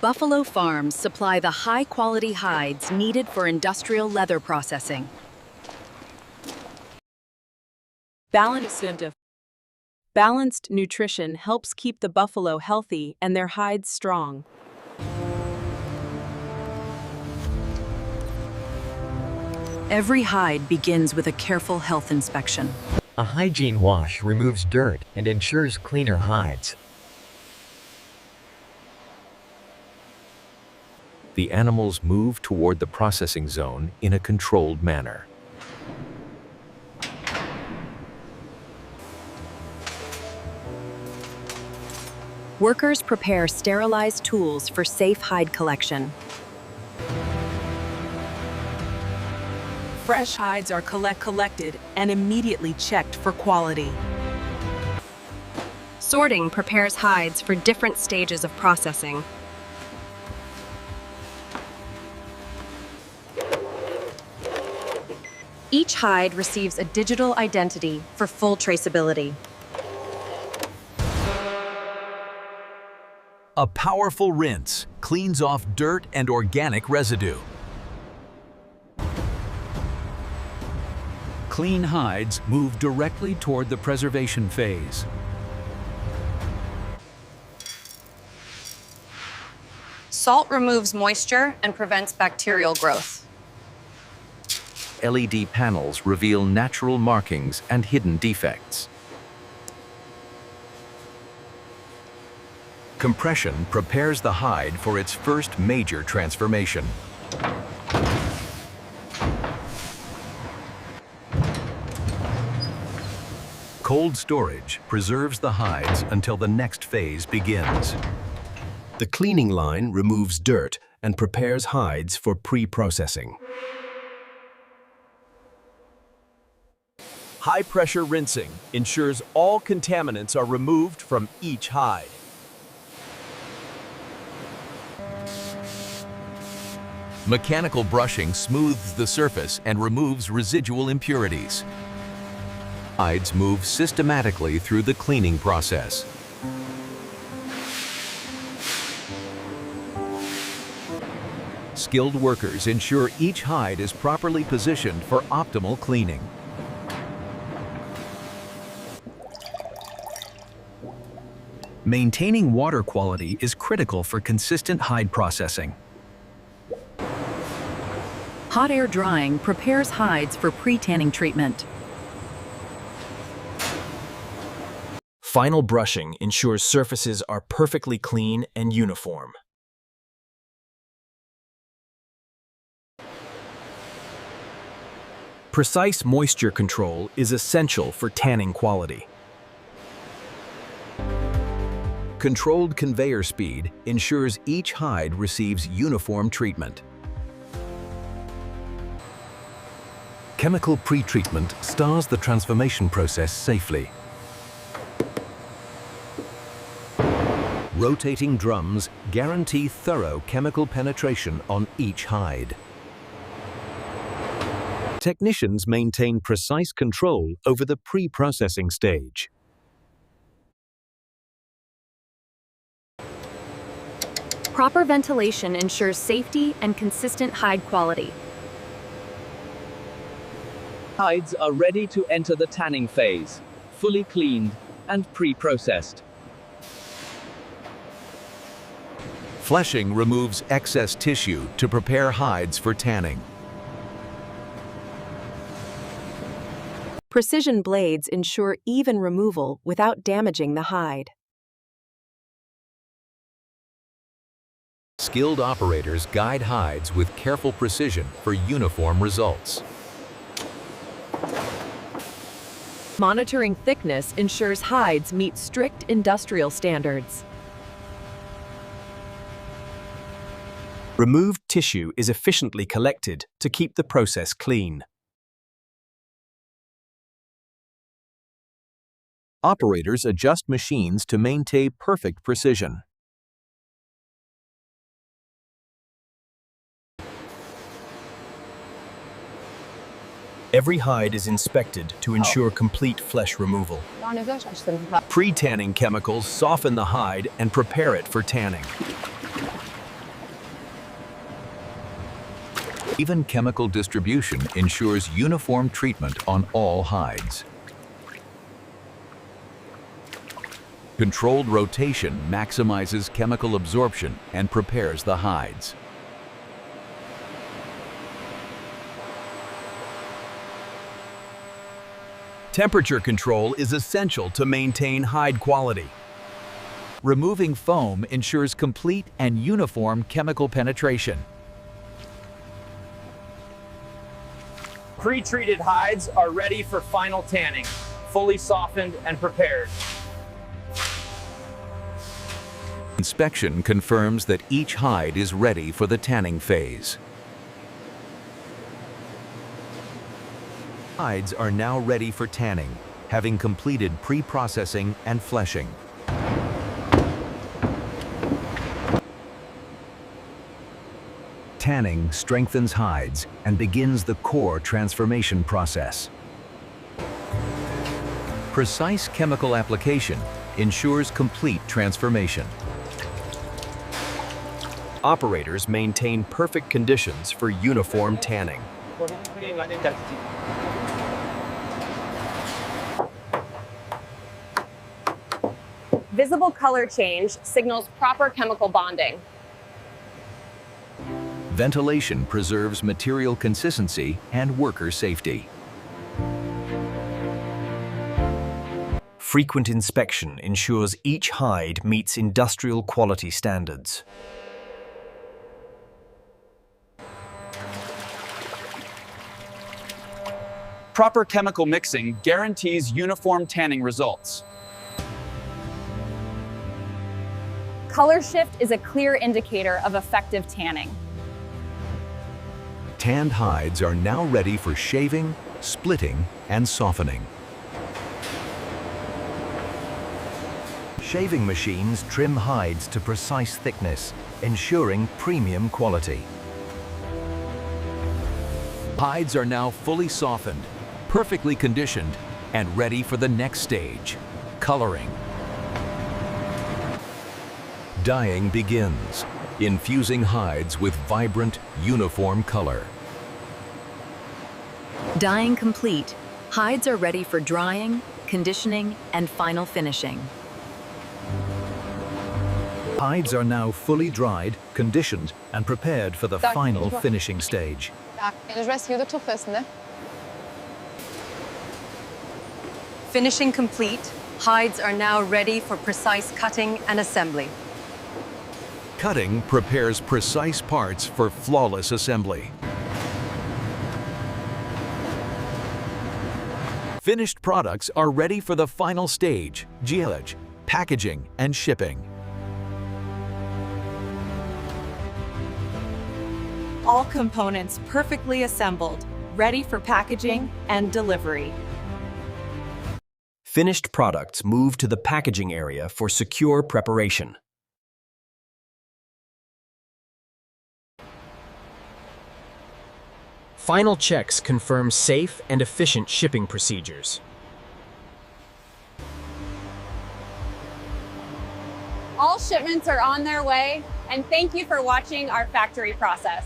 Buffalo farms supply the high-quality hides needed for industrial leather processing. Balanced nutrition helps keep the buffalo healthy and their hides strong. Every hide begins with a careful health inspection. A hygiene wash removes dirt and ensures cleaner hides. The animals move toward the processing zone in a controlled manner. Workers prepare sterilized tools for safe hide collection. Fresh hides are collected and immediately checked for quality. Sorting prepares hides for different stages of processing. Each hide receives a digital identity for full traceability. A powerful rinse cleans off dirt and organic residue. Clean hides move directly toward the preservation phase. Salt removes moisture and prevents bacterial growth. LED panels reveal natural markings and hidden defects. Compression prepares the hide for its first major transformation. Cold storage preserves the hides until the next phase begins. The cleaning line removes dirt and prepares hides for pre-processing. High-pressure rinsing ensures all contaminants are removed from each hide. Mechanical brushing smooths the surface and removes residual impurities. Hides move systematically through the cleaning process. Skilled workers ensure each hide is properly positioned for optimal cleaning. Maintaining water quality is critical for consistent hide processing. Hot air drying prepares hides for pre-tanning treatment. Final brushing ensures surfaces are perfectly clean and uniform. Precise moisture control is essential for tanning quality. Controlled conveyor speed ensures each hide receives uniform treatment. Chemical pre-treatment stars the transformation process safely. Rotating drums guarantee thorough chemical penetration on each hide. Technicians maintain precise control over the pre-processing stage. Proper ventilation ensures safety and consistent hide quality. Hides are ready to enter the tanning phase, fully cleaned and pre-processed. Fleshing removes excess tissue to prepare hides for tanning. Precision blades ensure even removal without damaging the hide. Skilled operators guide hides with careful precision for uniform results. Monitoring thickness ensures hides meet strict industrial standards. Removed tissue is efficiently collected to keep the process clean. Operators adjust machines to maintain perfect precision. Every hide is inspected to ensure complete flesh removal. Pre-tanning chemicals soften the hide and prepare it for tanning. Even chemical distribution ensures uniform treatment on all hides. Controlled rotation maximizes chemical absorption and prepares the hides. Temperature control is essential to maintain hide quality. Removing foam ensures complete and uniform chemical penetration. Pre-treated hides are ready for final tanning, fully softened and prepared. Inspection confirms that each hide is ready for the tanning phase. Hides are now ready for tanning, having completed pre-processing and fleshing. Tanning strengthens hides and begins the core transformation process. Precise chemical application ensures complete transformation. Operators maintain perfect conditions for uniform tanning. Visible color change signals proper chemical bonding. Ventilation preserves material consistency and worker safety. Frequent inspection ensures each hide meets industrial quality standards. Proper chemical mixing guarantees uniform tanning results. Color shift is a clear indicator of effective tanning. Tanned hides are now ready for shaving, splitting, and softening. Shaving machines trim hides to precise thickness, ensuring premium quality. Hides are now fully softened, perfectly conditioned, and ready for the next stage, coloring. Dyeing begins, infusing hides with vibrant, uniform color. Dyeing complete, hides are ready for drying, conditioning, and final finishing. Hides are now fully dried, conditioned, and prepared for the final finishing stage. Finishing complete, hides are now ready for precise cutting and assembly. Cutting prepares precise parts for flawless assembly. Finished products are ready for the final stage, geolage, packaging, and shipping. All components perfectly assembled, ready for packaging and delivery. Finished products move to the packaging area for secure preparation. Final checks confirm safe and efficient shipping procedures. All shipments are on their way, and thank you for watching our factory process.